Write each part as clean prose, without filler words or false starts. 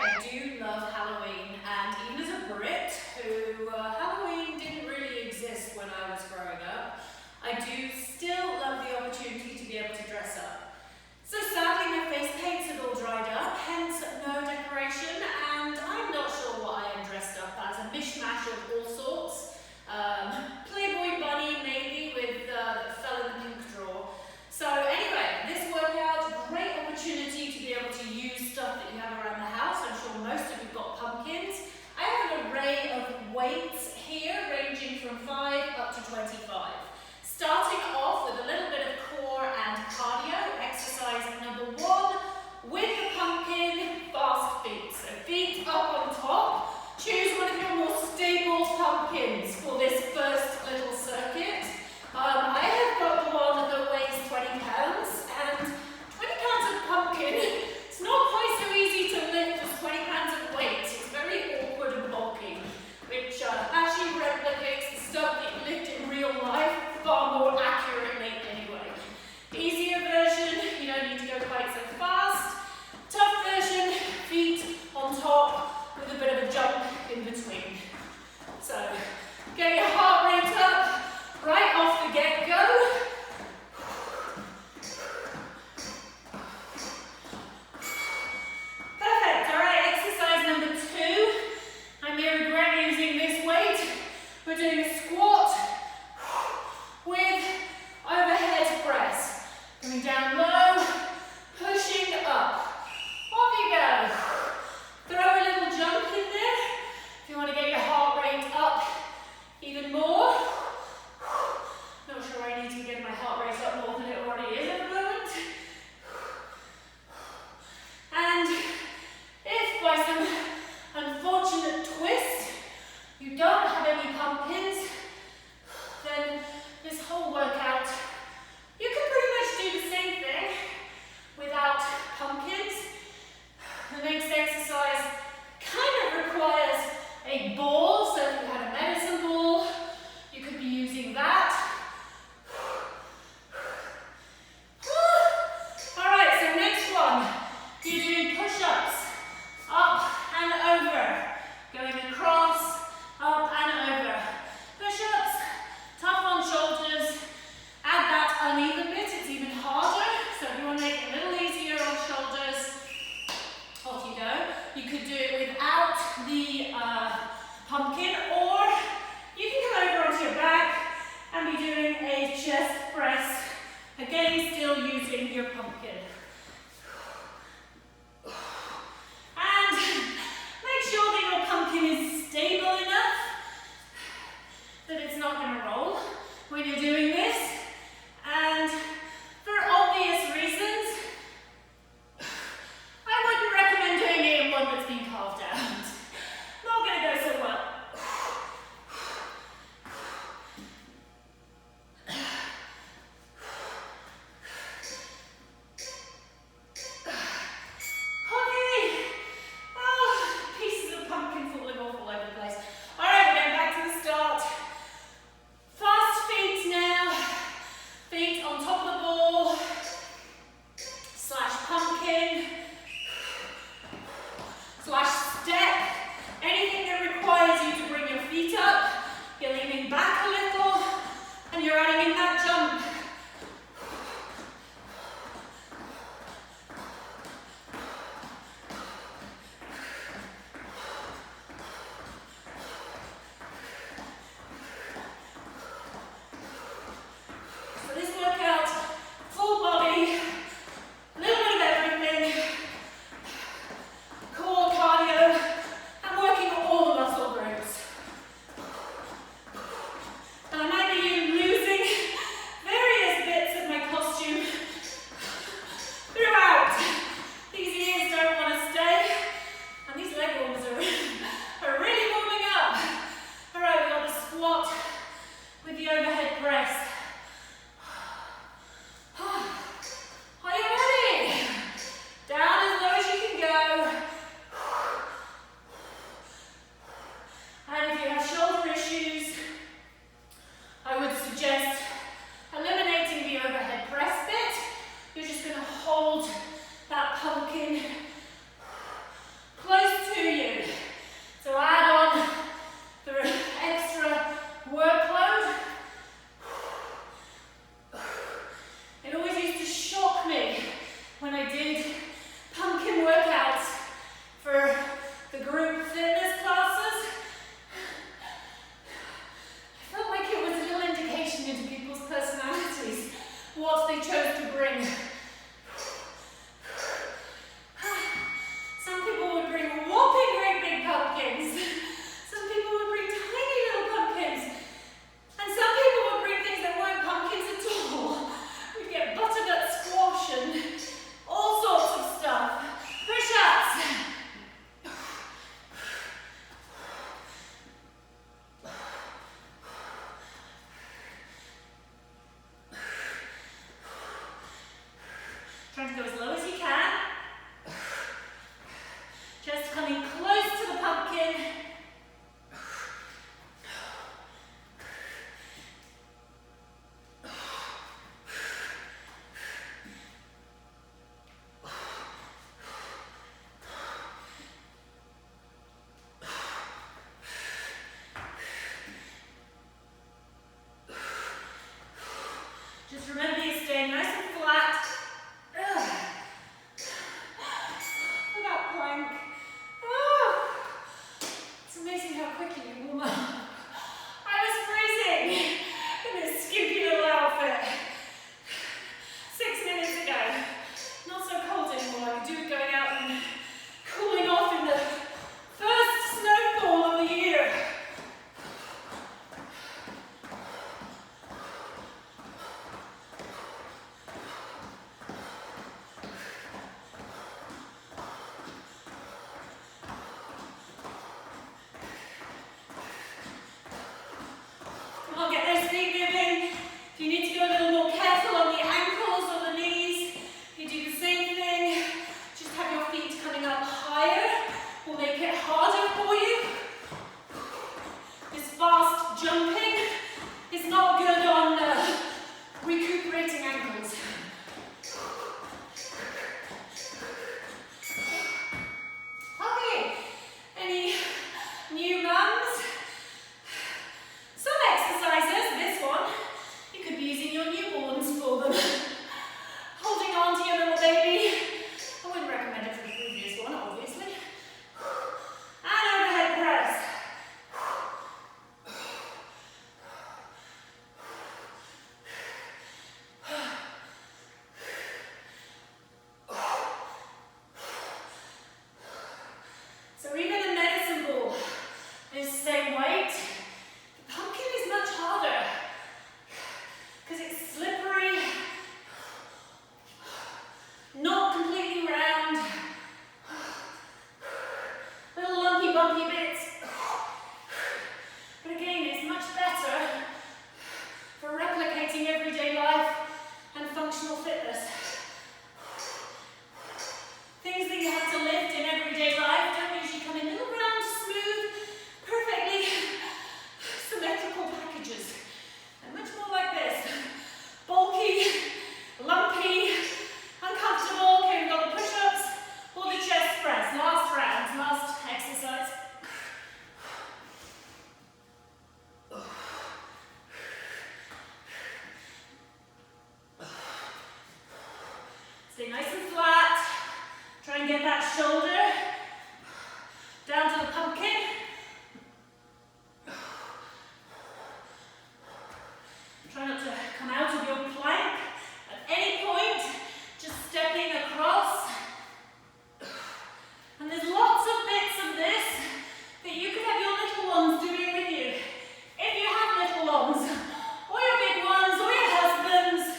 I do love Halloween, and even as a Brit who Halloween didn't really exist when I was growing up, I do still love the opportunity to be able to dress up. So sadly my face paints have all dried up, hence no decoration, and I'm not sure what I am dressed up as, a mishmash of all sorts. Playboy bunny maybe with that fell in the pink drawer. So anyway, this workout, great opportunity to be able to use stuff that you have around the house. I'm sure most of you've got pumpkins. I have an array of weights here ranging from 5 up to 25. Starting off with a little bit of core and cardio, exercise number 1 with the pumpkin, fast feet. So feet up on top. Choose one of your more stable pumpkins for this first little circuit. I have got the one that weighs 20 pounds, and 20 pounds of pumpkin, it's not quite so easy to lift as 20 pounds of weight. It's very awkward and bulky, which actually replicates the stuff that you lift in real life far more accurately anyway. Easier version, you don't need to go quite so fast. Tough version, feet on top with a bit of a jump in between. So, get your heart rate up right off the get-go. Perfect. All right, exercise number 2. I may regret using this weight. We're doing a squat with overhead press. Coming down low, pushing up. Off you go. Throw a little jump in there. If you want to get your heart rate up even more. Not sure I need to get my heart rate up more than it already is at the moment. And if by some unfortunate twist you don't have any pumpkins, then this whole workout, you can pretty much do the same thing without pumpkins. The next exercise kind of requires a ball, so if you had a medicine ball, you could be using that. Alright, so next one, you're doing push-ups, up and over, going across, up and over. Push-ups, tough on shoulders, add that uneven bit, it's even harder, so if you want to make it a little easier on shoulders, off you go. You could do it without the pumpkin, or you can come over onto your back and be doing a chest press, again still using your pumpkin. And make sure that your pumpkin is stable enough that it's not going to roll when you're doing this. And for obvious reasons, I wouldn't recommend doing it in one that's been carved out. Not going to go so well. Okay. Oh, pieces of pumpkin falling off all over the place. All right, we're going back to the start. Fast feet now. Feet on top of the ball. Slash pumpkin. Slash step. Anything that requires you to bring your feet up. You're leaning back a little and you're adding in that jump. So this workout, full body, a little bit of everything. Core, cardio, I'm working all the muscle groups. And I might be losing So even a medicine ball is the same weight. The pumpkin is much harder because it's slippery, not completely round, little lumpy bumpy bits. But again, it's much better for replicating everyday life and functional fitness. Things that you have to lift in everyday life don't usually come in little round, smooth, perfectly symmetrical packages. They're much more like this. Bulky, lumpy, uncomfortable. Okay, we've got the push-ups or the chest press. Last round, last exercise. Stay nice and flat. Try and get that shoulder down to the pumpkin. Try not to come out of your plank at any point, just stepping across. And there's lots of bits of this that you could have your little ones doing with you. If you have little ones, or your big ones, or your husbands.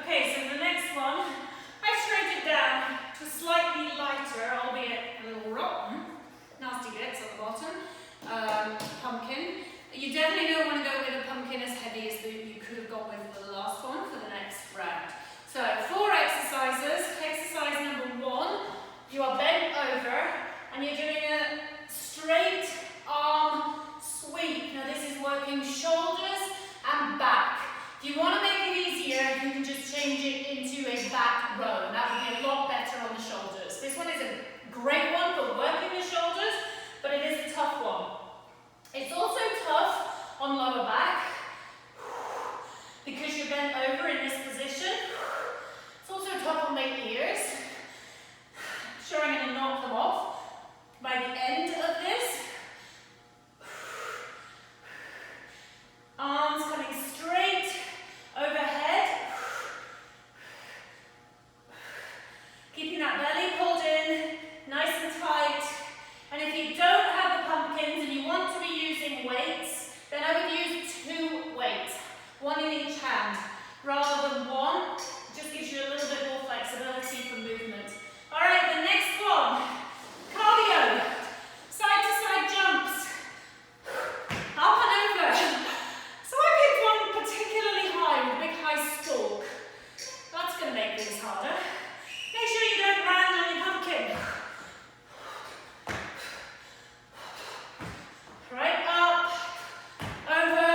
Okay, so the next one, I've straightened it down to slightly lighter, albeit a little rotten. Nasty bits at the bottom. Pumpkin. You definitely don't want to go with a pumpkin as heavy as you could have got with for the last one for the next round. So 4 exercises. Exercise number 1, you are bent over and you're doing a straight arm sweep. Now this is working shoulders and back. If you want to make it easier, you can just change it into a back row. And that would be a lot better on the shoulders. This one is a great one for working the shoulders, but it is a tough one. It's also tough on lower back because you're bent over in this position. It's also tough on my ears. Sure, I'm going to knock them off by the end of this. Arms coming straight overhead. Keeping that belly pulled in, nice and tight. And if you don't have the pumpkins and you want to be using weights, then I would use 2 weights, 1 in each hand, rather than 1. It just gives you a little bit more flexibility for movement. All right, the next one, cardio, side-to-side jumps, up and over. So I picked one particularly high, with a big high stalk. That's going to make things harder. Make sure you don't land on your pumpkin. Right, up, over,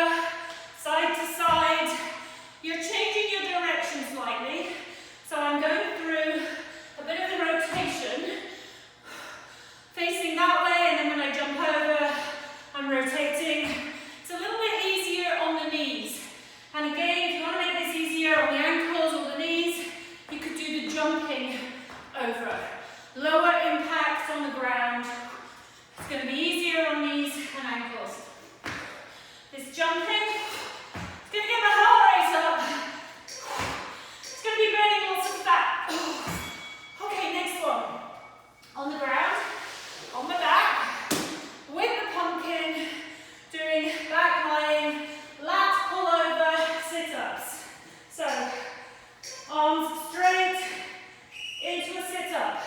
side to side. You're changing your direction slightly. So I'm going through a bit of the rotation, facing that way, and then when I jump over, I'm rotating. It's a little bit easier on the knees. And again, if you want to make this easier on the ankles or the knees, you could do the jumping over. Lower impact on the ground. It's going to be easier on knees and ankles. This jumping, it's going to get my heart rate up. It's going to be burning lots of fat. Okay, next one. On the ground, on my back, with the pumpkin, doing back lying, lat pull over, sit-ups. So, arms straight into a sit-up.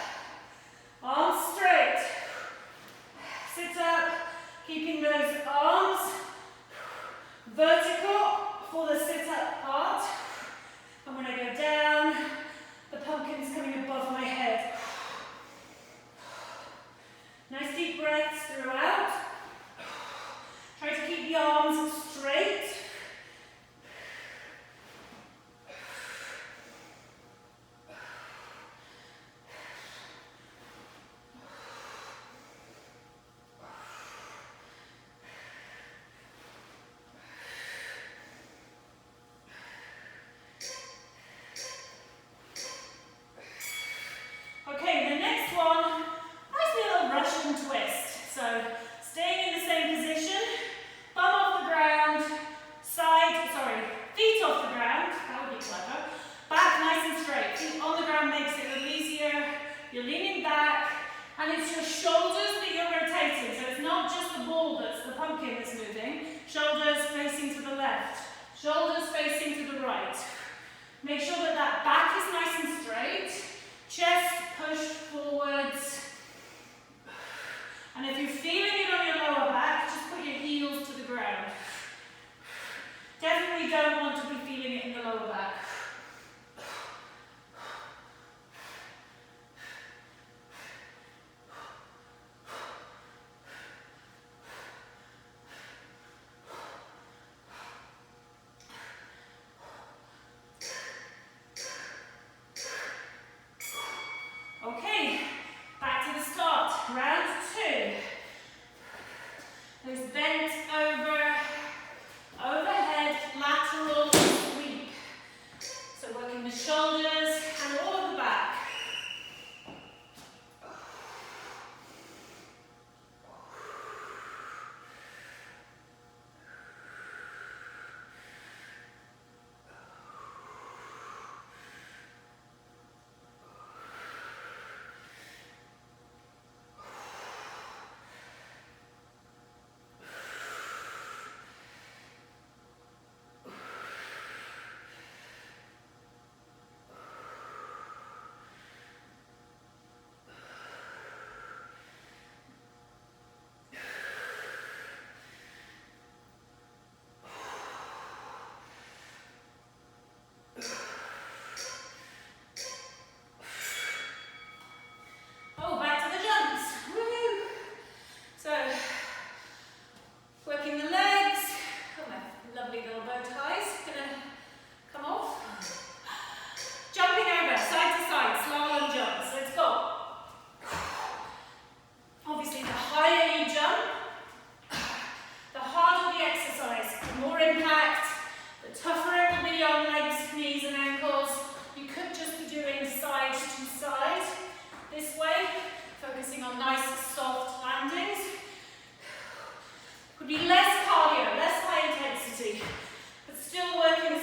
left. Shoulders facing to the right. Make sure that that back is nice and straight. Chest pushed forwards. And if you're feeling it on your lower back, just put your heels to the ground. Definitely don't want to be feeling it in the lower back. Okay, back to the start. Round 2. There's bent over, overhead, lateral sweep. So working the shoulders and all of the back. Oh, back to the jumps. Woo! So, working the legs. Oh, my lovely little bow ties. Gonna come off. Jumping over, side to side, slalom jumps. Let's go. Obviously, the higher you jump, the harder the exercise, the more impact, the tougher it will be on legs, knees and ankles. You could just be doing side to side this way, focusing on nice soft landings. Would be less cardio, less high intensity, but still working the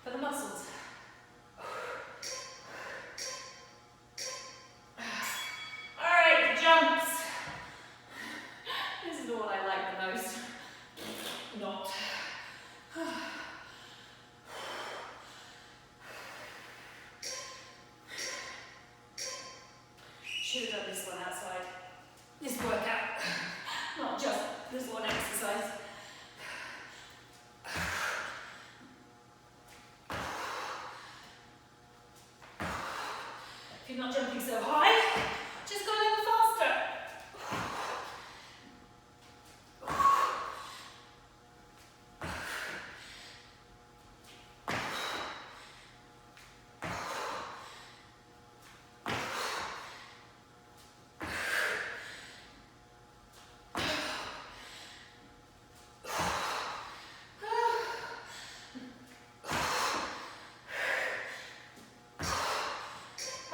for the muscles. Alright, jumps. This is the one I like the most. Not. Should have done this one outside. This workout, not just this one exercise. If you're not jumping so high, just go a little faster.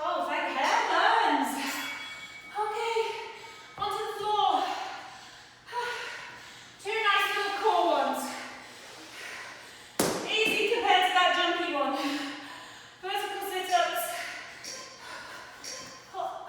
Oh, thank heavens! Okay, onto the floor. Two nice little core ones. Easy compared to that jumpy one. Vertical sit-ups. Oh.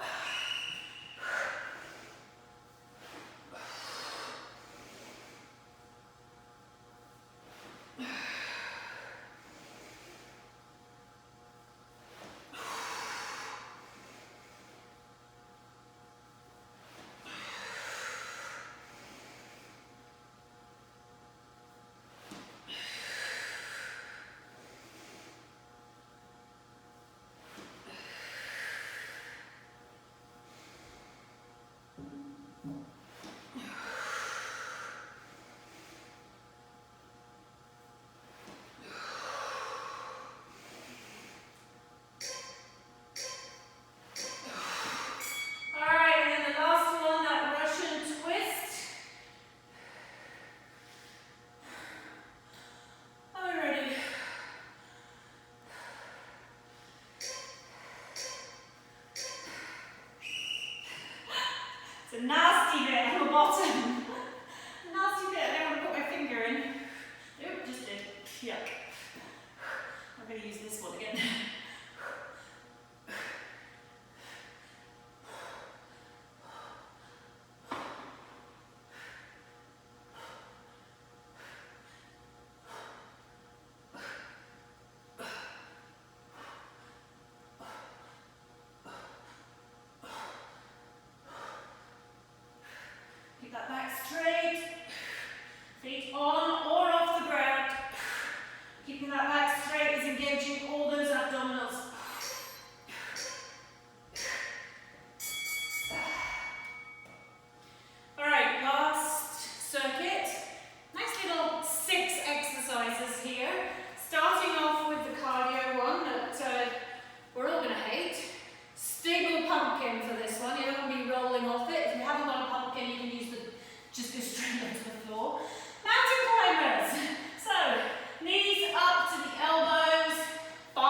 Alright, and then the last one, that Russian twist. Alrighty. It's a nasty bit on the bottom. Nasty bit, I don't want to put my finger in. Nope, just did. Yuck. I'm going to use this one again. Keep that back straight. Feet on or off the ground. Keeping that back straight is engaging all those abdominals. Alright, last circuit. Nice little 6 exercises here. Starting off with the cardio one that we're all going to hate. Stable pumpkin for this one. You don't want to be rolling off it. If you haven't got a pumpkin, you can use just go straight onto the floor. Mountain climbers. So, knees up to the elbows, 5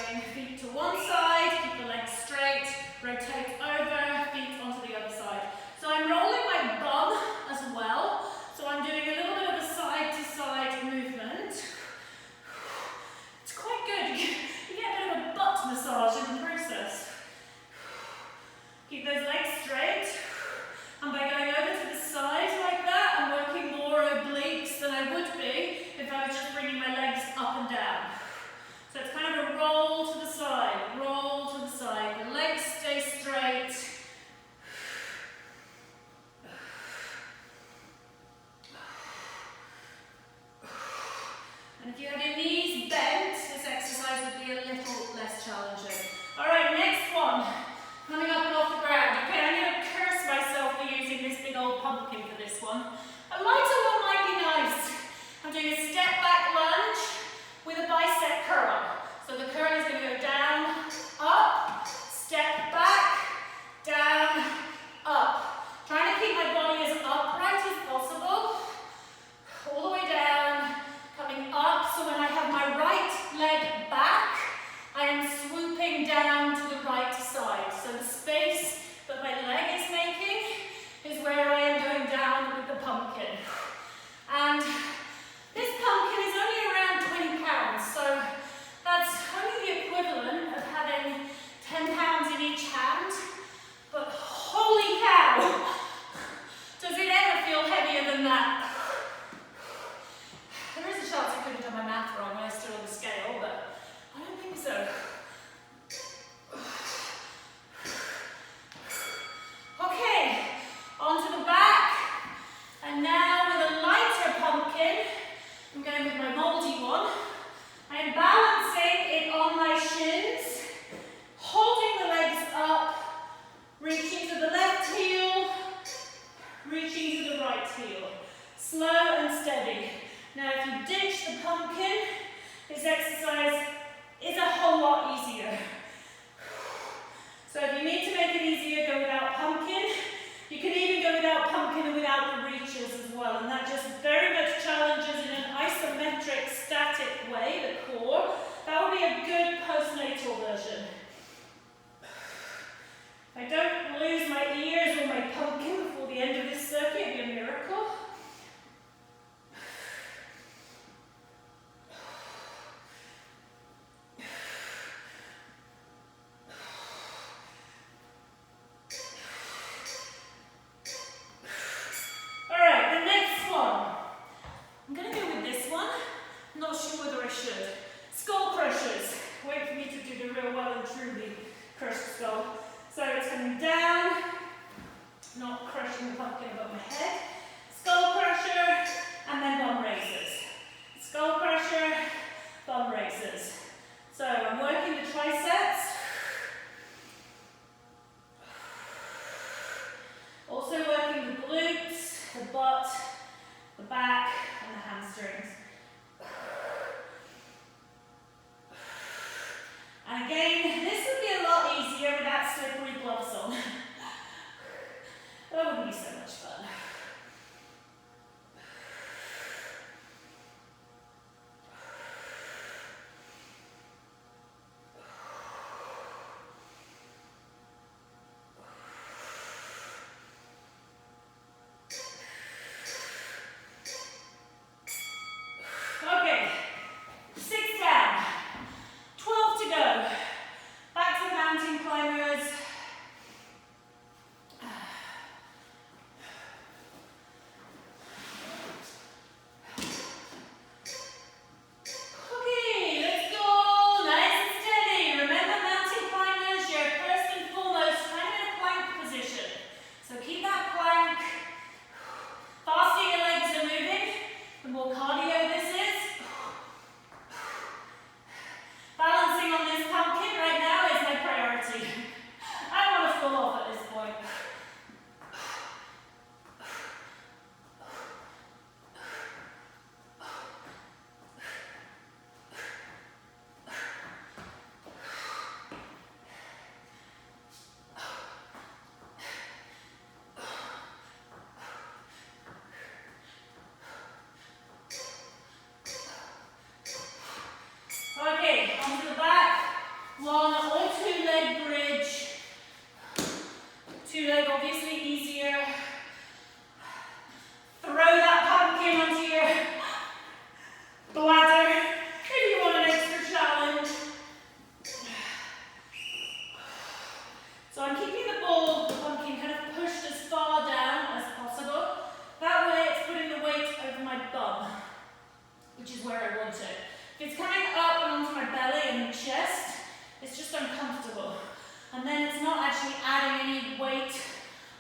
Again, feet to one side, keep the legs straight, rotate over, feet onto the other side. So I'm rolling my bum as well. So I'm doing a little bit of a side-to-side movement. It's quite good. You get a bit of a butt massage in the process. Keep those legs straight. And by going over to the side like that, I'm working more obliques than I would be if I was just bringing my legs up and down. So it's kind of a roll to the side, roll to the side. The legs stay straight. And if you have your knees bent, this exercise would be a little less challenging. All right, next one. Coming up and off the ground. Okay, I'm going to curse myself for using this big old pumpkin for this one. A lighter one might be nice. I'm doing a step back lunge with a bicep curl. So the curl is going to go down, up, step back, down, up. Trying to keep my body as upright as possible. All the way down, coming up. So when I have my right leg back, I am swooping down to the right side. So the space that my leg is making is where I am going down with the pumpkin. And this pumpkin is only around 20 pounds, so that's only the equivalent of having 10 pounds in each hand. But holy cow, does it ever feel heavier than that? There is a chance I could have done my math wrong when I stood on the scale, but I don't think so. Okay, onto the back. And now with a lighter pumpkin, I'm going with my moldy one. I'm balancing it on my shins, holding the legs up, reaching to the left heel, reaching to the right heel. Slow and steady. Now if you ditch the pumpkin, this exercise is a whole lot easier. So if you need to make it easier, go without pumpkin. You can even go without pumpkin and without the reaches as well. And that just very much challenges in an isometric, static way, the core. That would be a good postnatal version. If I don't lose my ears or my pumpkin before the end of this circuit, it'd be a miracle.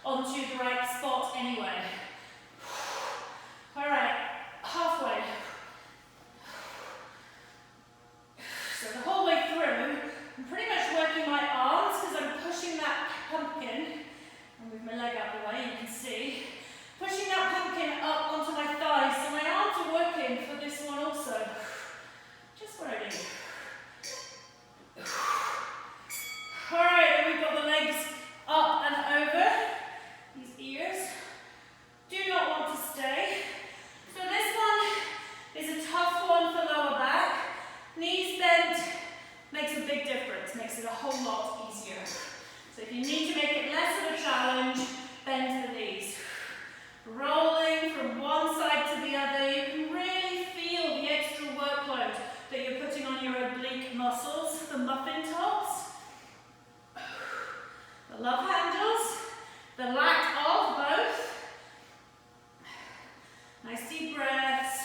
onto the right spot anyway. All right, halfway. So the whole way through, I'm pretty much working my arms because I'm pushing that pumpkin. I'll move my leg out the way, you can see. Pushing that pumpkin up onto my thighs, so my arms are working for this one also. Just what I do. Alright, then we've got the legs up and over. These ears do not want to stay. So this one is a tough one for lower back. Knees bent makes a big difference, makes it a whole lot easier. So if you need to make it less of a challenge, bend the knees. Rolling from one side to the other, you can really feel the extra workload that you're putting on your oblique muscles, the muffin tops, the love handles, the lack of both. Nice deep breaths,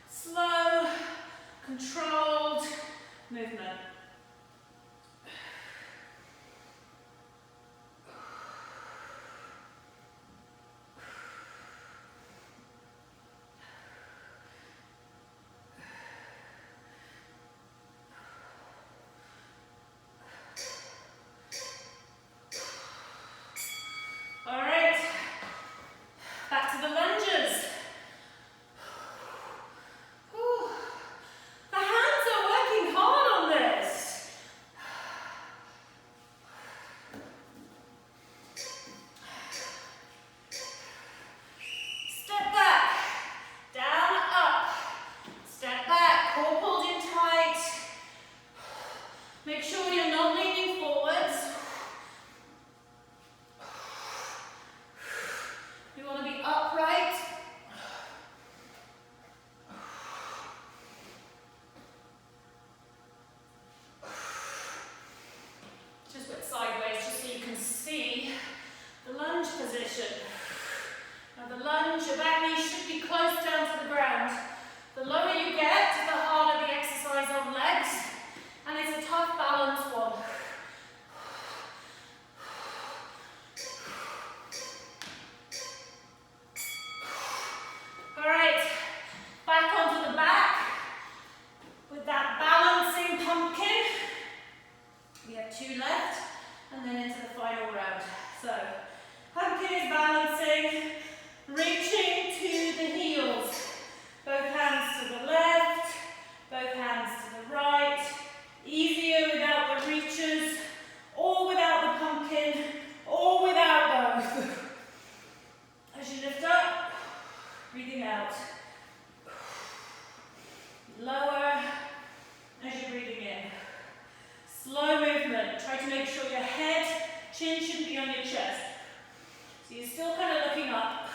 slow, controlled movement. Make sure you're not leaning forwards. You want to be upright. Just put sideways just so you can see the lunge position. Now the lunge, your back knee should be close down to the ground. The lower you get, the harder the exercise on legs. And it's a tough balance one. All right, back onto the back with that balancing pumpkin. We have 2 left, and then into the final round. So, pumpkin is balancing, reaching to the heels. Both hands to the left, both hands to the right. Easier without the reaches, or without the pumpkin, or without both. As you lift up, breathing out. Lower as you're breathing in. Slow movement. Try to make sure your head, chin should be on your chest. So you're still kind of looking up.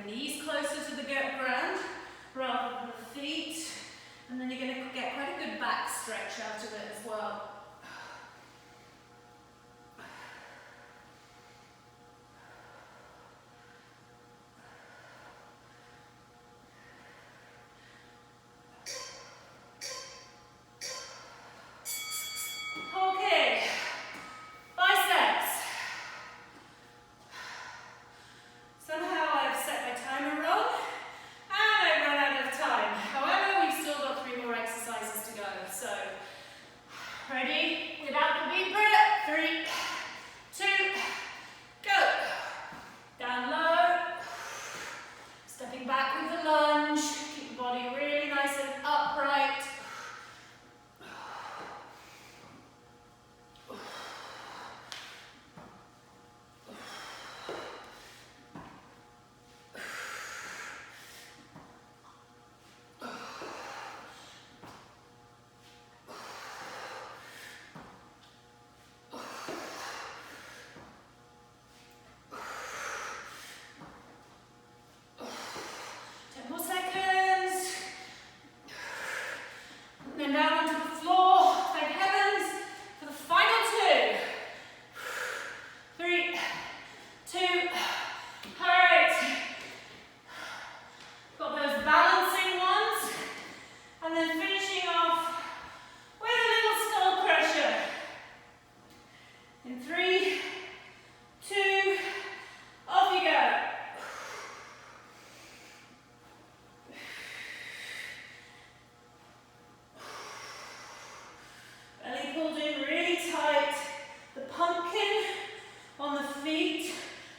knees closer to the ground rather than the feet. And then you're going to get quite a good back stretch out of it as well. Okay, biceps. Somehow I've set my timer wrong and I've run out of time. However, we've still got 3 more exercises to go. So, ready? Without the deep breath. 3, 2, go. Down low. Stepping back with the lunge. Keep the body really nice and upright. Then down onto the floor, thank heavens for the final 2. 3, 2, alright. Got those balancing ones, and then finishing off with a little skull crusher. In 3, 2, off you go. Belly pulled in really tight. The pumpkin on the feet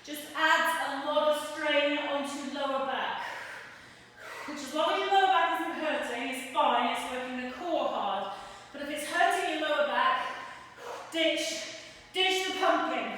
just adds a lot of strain onto lower back. Which, as long as your lower back isn't hurting, is fine. It's working the core hard. But if it's hurting your lower back, ditch the pumpkin.